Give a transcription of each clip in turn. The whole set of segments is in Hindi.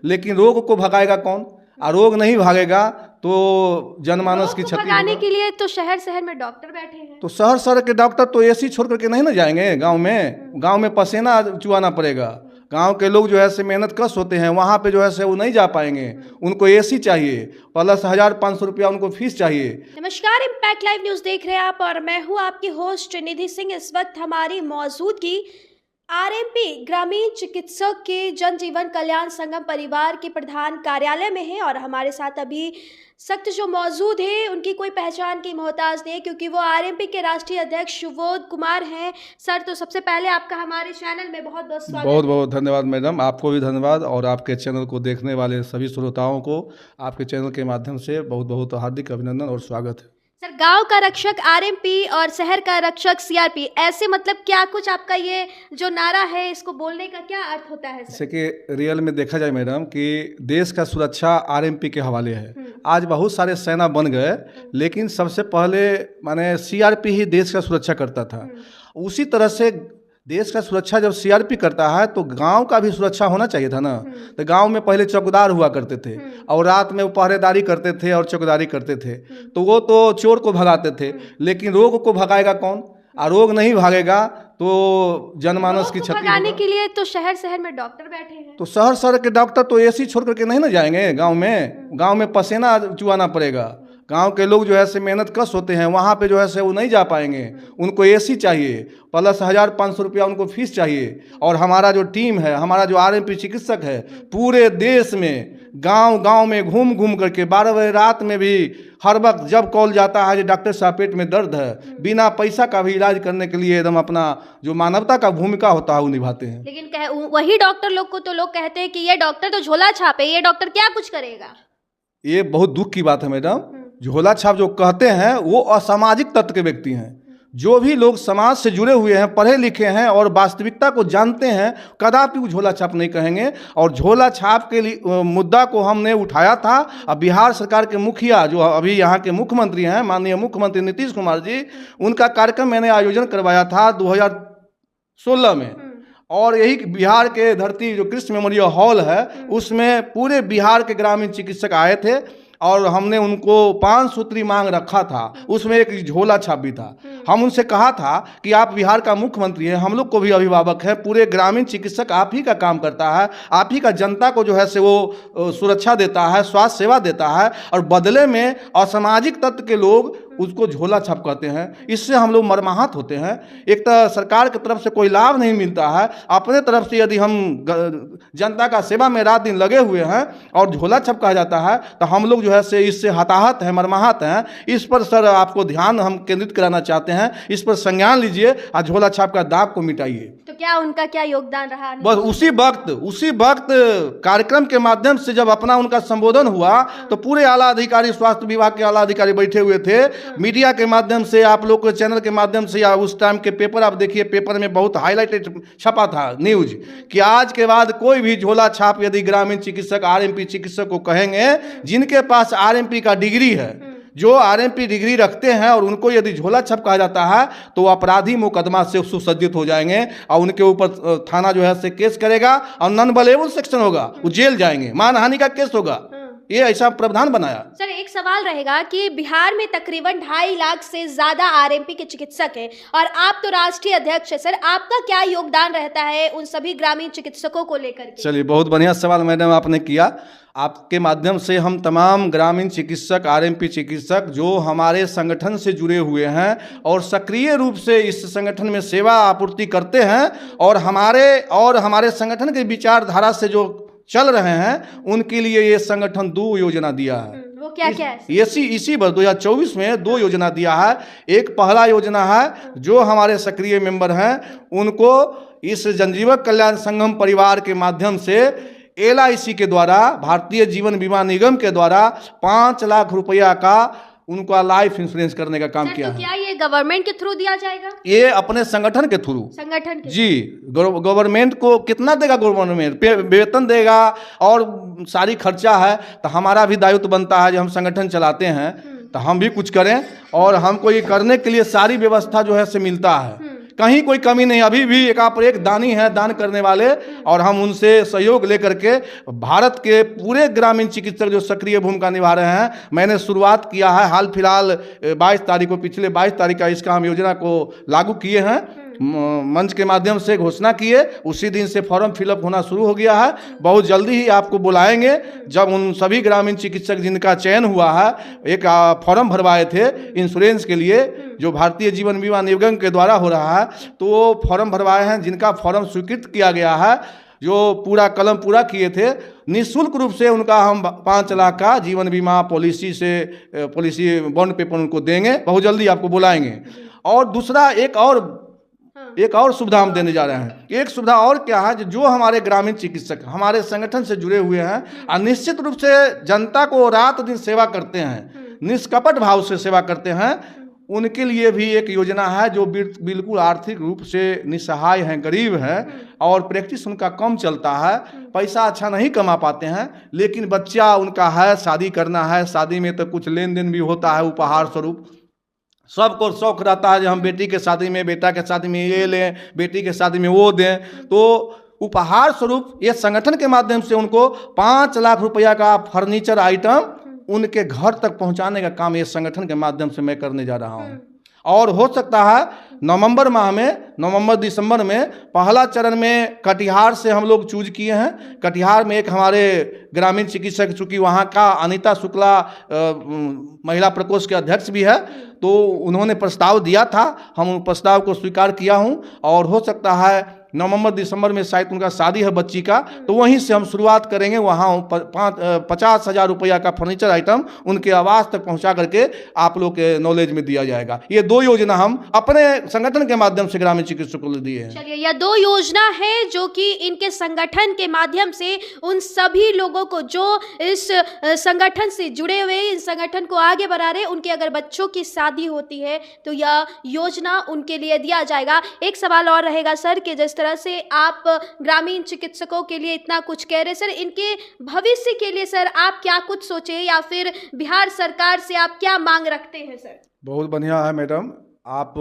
लेकिन रोग को भगाएगा कौन? और रोग नहीं भागेगा तो जनमानस की क्षति भगाने के लिए तो शहर शहर में डॉक्टर बैठे हैं। तो शहर शहर के डॉक्टर तो एसी छोड़ करके नहीं ना जाएंगे गांव में पसीना चुआना पड़ेगा। गांव के लोग जो है से मेहनत कश होते हैं, वहाँ पे जो है से वो नहीं जा पाएंगे, उनको एसी चाहिए, प्लस 1500 रुपया उनको फीस चाहिए। नमस्कार, इम्पैक्ट लाइव न्यूज देख रहे हैं आप और मैं हूँ आपकी होस्ट निधि सिंह। इस वक्त हमारी मौजूदगी आरएमपी ग्रामीण चिकित्सक के जन जीवन कल्याण संगम परिवार के प्रधान कार्यालय में है और हमारे साथ अभी सख्त जो मौजूद है उनकी कोई पहचान की मोहताज नहीं, क्योंकि वो आरएमपी के राष्ट्रीय अध्यक्ष सुबोध कुमार हैं। सर, तो सबसे पहले आपका हमारे चैनल में बहुत बहुत स्वागत। बहुत बहुत धन्यवाद मैडम, आपको भी धन्यवाद और आपके चैनल को देखने वाले सभी श्रोताओं को आपके चैनल के माध्यम से बहुत बहुत हार्दिक अभिनंदन और स्वागत है। सर, गांव का रक्षक आरएमपी और शहर का रक्षक सीआरपी, ऐसे मतलब क्या कुछ आपका ये जो नारा है इसको बोलने का क्या अर्थ होता है? जैसे कि रियल में देखा जाए मैडम कि देश का सुरक्षा आरएमपी के हवाले है। आज बहुत सारे सेना बन गए, लेकिन सबसे पहले माने सीआरपी ही देश का सुरक्षा करता था। उसी तरह से देश का सुरक्षा जब सीआरपी करता है तो गांव का भी सुरक्षा होना चाहिए था ना। तो गांव में पहले चौकीदार हुआ करते थे और रात में वो पहरेदारी करते थे और चौकीदारी करते थे, तो वो तो चोर को भगाते थे, लेकिन रोग को भगाएगा कौन? और रोग नहीं भागेगा तो जनमानस की क्षति भगाने के लिए तो शहर शहर में डॉक्टर बैठे हैं। तो शहर शहर के डॉक्टर तो एसी छोड़ करके नहीं ना जाएंगे गांव में पसीना चुआना पड़ेगा। गांव के लोग जो है से मेहनत कश होते हैं, वहाँ पे जो है से वो नहीं जा पाएंगे, उनको एसी चाहिए, प्लस 1500 रुपया उनको फीस चाहिए। और हमारा जो टीम है, हमारा जो आरएमपी चिकित्सक है, पूरे देश में गांव में घूम घूम करके 12 बजे रात में भी हर वक्त जब कॉल जाता है कि डॉक्टर साहब पेट में दर्द है, बिना पैसा का भी इलाज करने के लिए एकदम अपना जो मानवता का भूमिका होता है वो निभाते हैं। लेकिन वही डॉक्टर लोग को तो लोग कहते हैं कि ये डॉक्टर तो झोला छापे, ये डॉक्टर क्या कुछ करेगा? ये बहुत दुख की बात है मैडम। झोला छाप जो कहते हैं वो असामाजिक तत्व के व्यक्ति हैं। जो भी लोग समाज से जुड़े हुए हैं, पढ़े लिखे हैं और वास्तविकता को जानते हैं, कदापि वो झोला छाप नहीं कहेंगे। और झोला छाप के लिए मुद्दा को हमने उठाया था। अब बिहार सरकार के मुखिया जो अभी यहाँ के मुख्यमंत्री हैं, माननीय मुख्यमंत्री नीतीश कुमार जी, उनका कार्यक्रम मैंने आयोजन करवाया था 2016 में। और यही बिहार के धरती जो कृष्ण मेमोरियल हॉल है, उसमें पूरे बिहार के ग्रामीण चिकित्सक आए थे और हमने उनको 5 सूत्री मांग रखा था। उसमें एक झोला छाप भी था। हम उनसे कहा था कि आप बिहार का मुख्यमंत्री हैं, हम लोग को भी अभिभावक है, पूरे ग्रामीण चिकित्सक आप ही का काम करता है, आप ही का जनता को जो है से वो सुरक्षा देता है, स्वास्थ्य सेवा देता है, और बदले में असामाजिक तत्व के लोग उसको झोला छाप कहते हैं। इससे हम लोग मर्माहत होते हैं। एक तो सरकार की तरफ से कोई लाभ नहीं मिलता है, अपने तरफ से यदि हम जनता का सेवा में रात दिन लगे हुए हैं और झोला छाप कहा जाता है तो हम लोग जो है से इससे हताहत है, मर्माहत हैं। इस पर सर आपको ध्यान हम केंद्रित कराना चाहते हैं, इस पर संज्ञान लीजिए और झोला छाप का दाग को मिटाइए। तो क्या उनका क्या योगदान रहा? बस उसी वक्त कार्यक्रम के माध्यम से जब अपना उनका संबोधन हुआ तो पूरे आला अधिकारी, स्वास्थ्य विभाग के आला अधिकारी बैठे हुए थे। मीडिया के माध्यम से, आप लोग के चैनल के माध्यम से, या उस टाइम के पेपर आप देखिए, पेपर में बहुत हाईलाइटेड छपा था न्यूज कि आज के बाद कोई भी झोला छाप यदि ग्रामीण चिकित्सक आरएमपी चिकित्सक को कहेंगे, जिनके पास आरएमपी का डिग्री है, जो आरएमपी डिग्री रखते हैं, और उनको यदि झोला छाप कहा जाता है तो अपराधी मुकदमा से सुसज्जित हो जाएंगे और उनके ऊपर थाना जो है से केस करेगा और नॉन अवेलेबल सेक्शन होगा, वो जेल जाएंगे, मानहानि का केस होगा। ये ऐसा प्रावधान बनाया। सर, एक सवाल रहेगा कि बिहार में तकरीबन 2.5 लाख से ज्यादा आरएमपी के चिकित्सक हैं और आप तो राष्ट्रीय अध्यक्ष हैं। सर, आपका क्या योगदान रहता है उन सभी ग्रामीण चिकित्सकों को लेकर के? चलिए, बहुत बढ़िया सवाल मैडम आपने किया। आपके माध्यम से हम तमाम ग्रामीण चिकित्सक, आरएमपी चिकित्सक जो हमारे संगठन से जुड़े हुए हैं और सक्रिय रूप से इस संगठन में सेवा आपूर्ति करते हैं और हमारे संगठन के विचारधारा से जो चल रहे हैं, उनके लिए ये संगठन 2 योजना दिया है। वो क्या क्या है? इसी वर्ष 2024 में 2 योजना दिया है। एक पहला योजना है, जो हमारे सक्रिय मेंबर हैं उनको इस जनजीवन कल्याण संगम परिवार के माध्यम से LIC के द्वारा, भारतीय जीवन बीमा निगम के द्वारा 5 लाख रुपया का उनका लाइफ इंश्योरेंस करने का काम किया है। क्या ये गवर्नमेंट के थ्रू दिया जाएगा? ये अपने संगठन के थ्रू। संगठन के? जी, गवर्नमेंट को कितना देगा? गवर्नमेंट वेतन देगा और सारी खर्चा है, तो हमारा भी दायित्व बनता है, जो हम संगठन चलाते हैं तो हम भी कुछ करें और हमको ये करने के लिए सारी व्यवस्था जो है से मिलता है। कहीं कोई कमी नहीं, अभी भी एकापरेक दानी है दान करने वाले, और हम उनसे सहयोग लेकर के भारत के पूरे ग्रामीण चिकित्सक जो सक्रिय भूमिका निभा रहे हैं। मैंने शुरुआत किया है हाल फिलहाल 22 तारीख को, पिछले 22 तारीख का इसका हम योजना को लागू किए हैं, मंच के माध्यम से घोषणा किए, उसी दिन से फॉर्म फिलअप होना शुरू हो गया है। बहुत जल्दी ही आपको बुलाएंगे, जब उन सभी ग्रामीण चिकित्सक जिनका चयन हुआ है, एक फॉर्म भरवाए थे इंश्योरेंस के लिए जो भारतीय जीवन बीमा निगम के द्वारा हो रहा है, तो वो फॉर्म भरवाए हैं, जिनका फॉर्म स्वीकृत किया गया है, जो पूरा कलम पूरा किए थे, निःशुल्क रूप से उनका हम 5 लाख का जीवन बीमा पॉलिसी से पॉलिसी बॉन्ड पेपर उनको देंगे, बहुत जल्दी आपको बुलाएंगे। और दूसरा एक और सुविधा हम देने जा रहे हैं। एक सुविधा और क्या है, जो हमारे ग्रामीण चिकित्सक हमारे संगठन से जुड़े हुए हैं और निश्चित रूप से जनता को रात दिन सेवा करते हैं, निष्कपट भाव से सेवा करते हैं, उनके लिए भी एक योजना है जो बिल्कुल आर्थिक रूप से निसहाय हैं, गरीब हैं, और प्रैक्टिस उनका कम चलता है, पैसा अच्छा नहीं कमा पाते हैं, लेकिन बच्चा उनका है, शादी करना है, शादी में तो कुछ लेन देन भी होता है उपहार स्वरूप। सबको शौक रहता है जो हम बेटी के शादी में, बेटा के शादी में ये लें, बेटी के शादी में वो दें, तो उपहार स्वरूप ये संगठन के माध्यम से उनको 5 लाख रुपया का फर्नीचर आइटम उनके घर तक पहुंचाने का काम ये संगठन के माध्यम से मैं करने जा रहा हूं। और हो सकता है नवंबर माह में, नवंबर दिसंबर में पहला चरण में कटिहार से हम लोग चूज किए हैं। कटिहार में एक हमारे ग्रामीण चिकित्सक, चूँकि वहाँ का अनीता शुक्ला महिला प्रकोष्ठ के अध्यक्ष भी है, तो उन्होंने प्रस्ताव दिया था, हम उन प्रस्ताव को स्वीकार किया हूँ। और हो सकता है नवंबर दिसंबर में शायद उनका शादी है बच्ची का, तो वहीं से हम शुरुआत करेंगे। वहाँ 50,000 रुपया का फर्नीचर आइटम उनके आवास तक पहुँचा करके आप लोग के नॉलेज में दिया जाएगा। ये 2 योजना हम अपने संगठन के माध्यम से ग्रामीण चिकित्सकों को दिए हैं। चलिए, यह 2 योजना है जो कि इनके संगठन के माध्यम से उन सभी लोगों को जो इस संगठन से जुड़े हुए, इस संगठन को आगे बढ़ा रहे, उनके अगर बच्चों की शादी होती है तो यह योजना उनके लिए दिया जाएगा। एक सवाल और रहेगा सर, कि जिस तरह से आप ग्रामीण चिकित्सकों के लिए इतना कुछ कह रहे, सर इनके भविष्य के लिए सर आप क्या कुछ सोचे, या फिर बिहार सरकार से आप क्या मांग रखते हैं सर? बहुत बढ़िया है मैडम, आप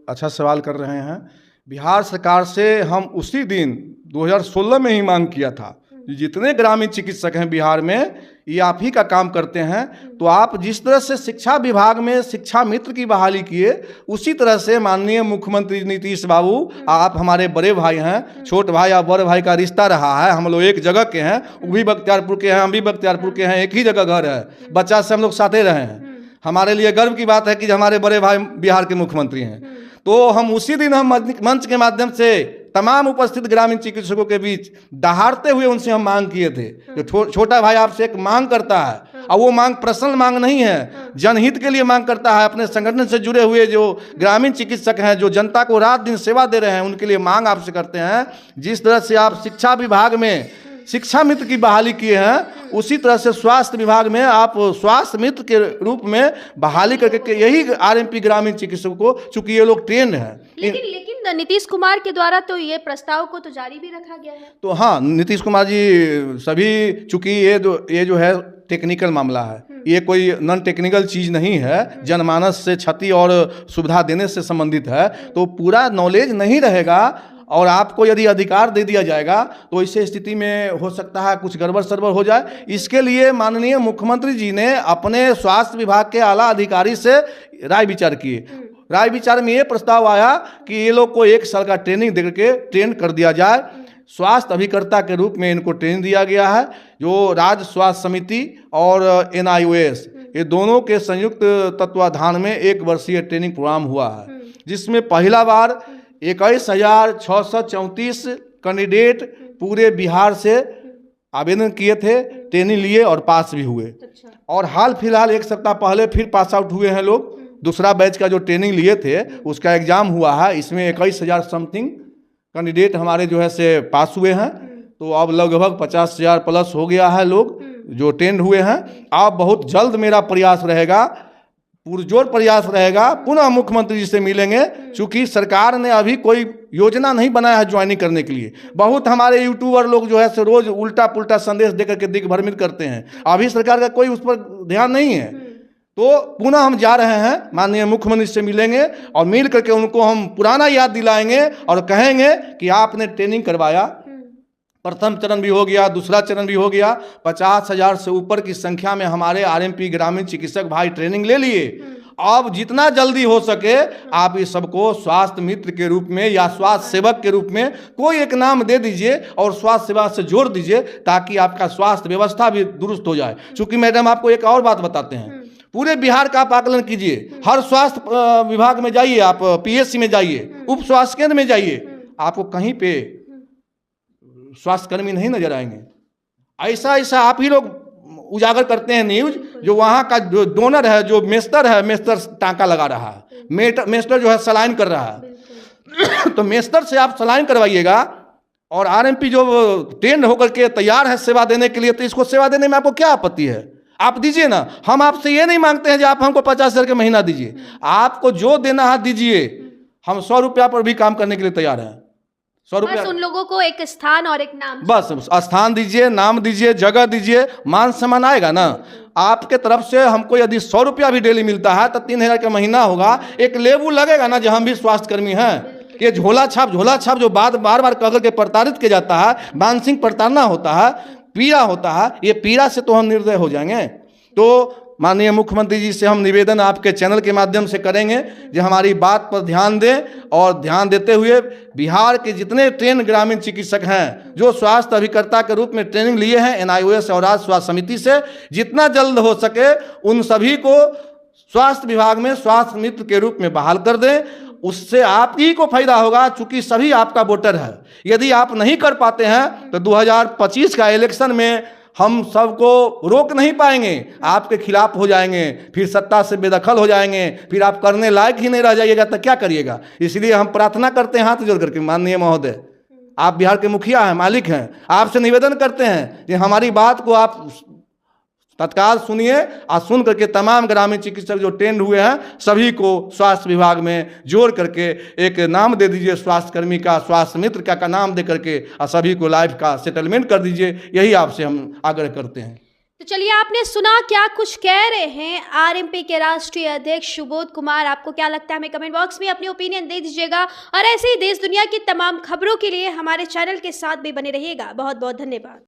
अच्छा सवाल कर रहे हैं। बिहार सरकार से हम उसी दिन 2016 में ही मांग किया था, जितने ग्रामीण चिकित्सक हैं बिहार में, ये आप ही का काम करते हैं, तो आप जिस तरह से शिक्षा विभाग में शिक्षा मित्र की बहाली किए, उसी तरह से माननीय मुख्यमंत्री नीतीश बाबू, आप हमारे बड़े भाई हैं, छोट भाई और बड़े भाई का रिश्ता रहा है, हम लोग एक जगह के हैं, वो भी बख्तियारपुर के हैं, हम भी बख्तियारपुर के हैं, एक ही जगह घर है, बच्चा से हम लोग साथे रहे हैं। हमारे लिए गर्व की बात है कि हमारे बड़े भाई बिहार के मुख्यमंत्री हैं। तो हम उसी दिन हम मंच के माध्यम से तमाम उपस्थित ग्रामीण चिकित्सकों के बीच दहाड़ते हुए उनसे हम मांग किए थे, जो छोटा भाई आपसे एक मांग करता है, और वो मांग पर्सनल मांग नहीं है, जनहित के लिए मांग करता है। अपने संगठन से जुड़े हुए जो ग्रामीण चिकित्सक हैं, जो जनता को रात दिन सेवा दे रहे हैं, उनके लिए मांग आपसे करते हैं। जिस तरह से आप शिक्षा विभाग में शिक्षा मित्र की बहाली किए हैं, उसी तरह से स्वास्थ्य विभाग में आप स्वास्थ्य मित्र के रूप में बहाली करके यही आरएमपी ग्रामीण चिकित्सकों को, चूंकि ये लोग ट्रेंड हैं। लेकिन नीतीश कुमार के द्वारा तो ये प्रस्ताव को तो जारी भी रखा गया है। तो हाँ, नीतीश कुमार जी सभी, चूंकि ये जो है टेक्निकल मामला है, ये कोई नॉन टेक्निकल चीज़ नहीं है, जनमानस से क्षति और सुविधा देने से संबंधित है, तो पूरा नॉलेज नहीं रहेगा और आपको यदि अधिकार दे दिया जाएगा तो ऐसे स्थिति में हो सकता है कुछ गड़बड़ सड़बड़ हो जाए। इसके लिए माननीय मुख्यमंत्री जी ने अपने स्वास्थ्य विभाग के आला अधिकारी से राय विचार किए। राय विचार में ये प्रस्ताव आया कि ये लोग को 1 साल का ट्रेनिंग दे करके ट्रेन कर दिया जाए। स्वास्थ्य अभिकर्ता के रूप में इनको ट्रेनिंग दिया गया है, जो राज्य स्वास्थ्य समिति और NIOS ये दोनों के संयुक्त तत्वाधान में 1 वर्षीय ट्रेनिंग प्रोग्राम हुआ है, जिसमें पहला बार 21,634 कैंडिडेट पूरे बिहार से आवेदन किए थे, ट्रेनिंग लिए और पास भी हुए। और हाल फिलहाल 1 सप्ताह पहले फिर पास आउट हुए हैं लोग। दूसरा बैच का जो ट्रेनिंग लिए थे उसका एग्ज़ाम हुआ है, इसमें 21,000 समथिंग कैंडिडेट हमारे जो है से पास हुए हैं। तो अब लगभग 50,000 प्लस हो गया है लोग जो ट्रेंड हुए हैं। अब बहुत जल्द मेरा प्रयास रहेगा, पुरजोर प्रयास रहेगा, पुनः मुख्यमंत्री जी से मिलेंगे। चूँकि सरकार ने अभी कोई योजना नहीं बनाया है ज्वाइनिंग करने के लिए। बहुत हमारे यूट्यूबर लोग जो है से रोज उल्टा पुल्टा संदेश देकर के दिग्भ्रमित करते हैं, अभी सरकार का कोई उस पर ध्यान नहीं है। तो पुनः हम जा रहे हैं, माननीय मुख्यमंत्री से मिलेंगे और मिल करके उनको हम पुराना याद दिलाएंगे और कहेंगे कि आपने ट्रेनिंग करवाया, प्रथम चरण भी हो गया, दूसरा चरण भी हो गया, 50,000 से ऊपर की संख्या में हमारे आरएमपी ग्रामीण चिकित्सक भाई ट्रेनिंग ले लिए। अब जितना जल्दी हो सके आप इस सबको स्वास्थ्य मित्र के रूप में या स्वास्थ्य सेवक के रूप में कोई एक नाम दे दीजिए और स्वास्थ्य सेवा से जोड़ दीजिए, ताकि आपका स्वास्थ्य व्यवस्था भी दुरुस्त हो जाए। चूंकि मैडम आपको एक और बात बताते हैं, पूरे बिहार का आप आकलन कीजिए, हर स्वास्थ्य विभाग में जाइए, आप पीएचसी में जाइए, उप स्वास्थ्य केंद्र में जाइए, आपको कहीं पे स्वास्थ्यकर्मी नहीं नजर आएंगे। ऐसा आप ही लोग उजागर करते हैं न्यूज, जो वहाँ का जो डोनर है, जो मेस्टर है, मेस्टर टाँका लगा रहा है, मेस्टर जो है सलाइन कर रहा है तो मेस्टर से आप सलाइन करवाइएगा और आरएमपी जो ट्रेंड होकर के तैयार है सेवा देने के लिए, तो इसको सेवा देने में आपको क्या आपत्ति है? आप दीजिए ना। हम आपसे ये नहीं मांगते हैं कि आप हमको 50,000 के महीना दीजिए, आपको जो देना है दीजिए। हम 100 रुपया पर भी काम करने के लिए तैयार हैं। 100 रुपया, उन लोगों को एक स्थान और एक नाम, बस स्थान दीजिए, नाम दीजिए, जगह दीजिए, मान सम्मान आएगा ना। आपके तरफ से हमको यदि 100 रुपया भी डेली मिलता है तो 3,000 का महीना होगा, एक लेबल लगेगा ना, जो हम भी स्वास्थ्यकर्मी हैं। ये झोला छाप जो बार बार कह करके प्रताड़ित किया जाता है, मानसिक प्रताड़ना होता है, पीड़ा होता है, ये पीड़ा से तो हम निर्दय हो जाएंगे। तो माननीय मुख्यमंत्री जी से हम निवेदन आपके चैनल के माध्यम से करेंगे कि हमारी बात पर ध्यान दें और ध्यान देते हुए बिहार के जितने ट्रेन ग्रामीण चिकित्सक हैं, जो स्वास्थ्य अभिकर्ता के रूप में ट्रेनिंग लिए हैं एनआईओएस और राज्य स्वास्थ्य समिति से, जितना जल्द हो सके उन सभी को स्वास्थ्य विभाग में स्वास्थ्य मित्र के रूप में बहाल कर दें। उससे आप ही को फायदा होगा, चूंकि सभी आपका वोटर है। यदि आप नहीं कर पाते हैं तो 2025 का इलेक्शन में हम सबको रोक नहीं पाएंगे, आपके खिलाफ हो जाएंगे, फिर सत्ता से बेदखल हो जाएंगे, फिर आप करने लायक ही नहीं रह जाइएगा, तो क्या करिएगा। इसलिए हम प्रार्थना करते हैं हाथ जोड़ करके, माननीय महोदय, आप बिहार के मुखिया हैं, मालिक हैं, आपसे निवेदन करते हैं कि हमारी बात को आप तत्काल सुनिए और सुन करके तमाम ग्रामीण चिकित्सक जो ट्रेंड हुए हैं सभी को स्वास्थ्य विभाग में जोड़ करके एक नाम दे दीजिए, स्वास्थ्य कर्मी का, स्वास्थ्य मित्र का नाम दे करके और सभी को लाइफ का सेटलमेंट कर दीजिए। यही आपसे हम आग्रह करते हैं। तो चलिए, आपने सुना क्या कुछ कह रहे हैं आरएमपी के राष्ट्रीय अध्यक्ष सुबोध कुमार। आपको क्या लगता है, हमें कमेंट बॉक्स में अपनी ओपिनियन दे दीजिएगा और ऐसे ही देश दुनिया की तमाम खबरों के लिए हमारे चैनल के साथ भी बने रहिएगा। बहुत बहुत धन्यवाद।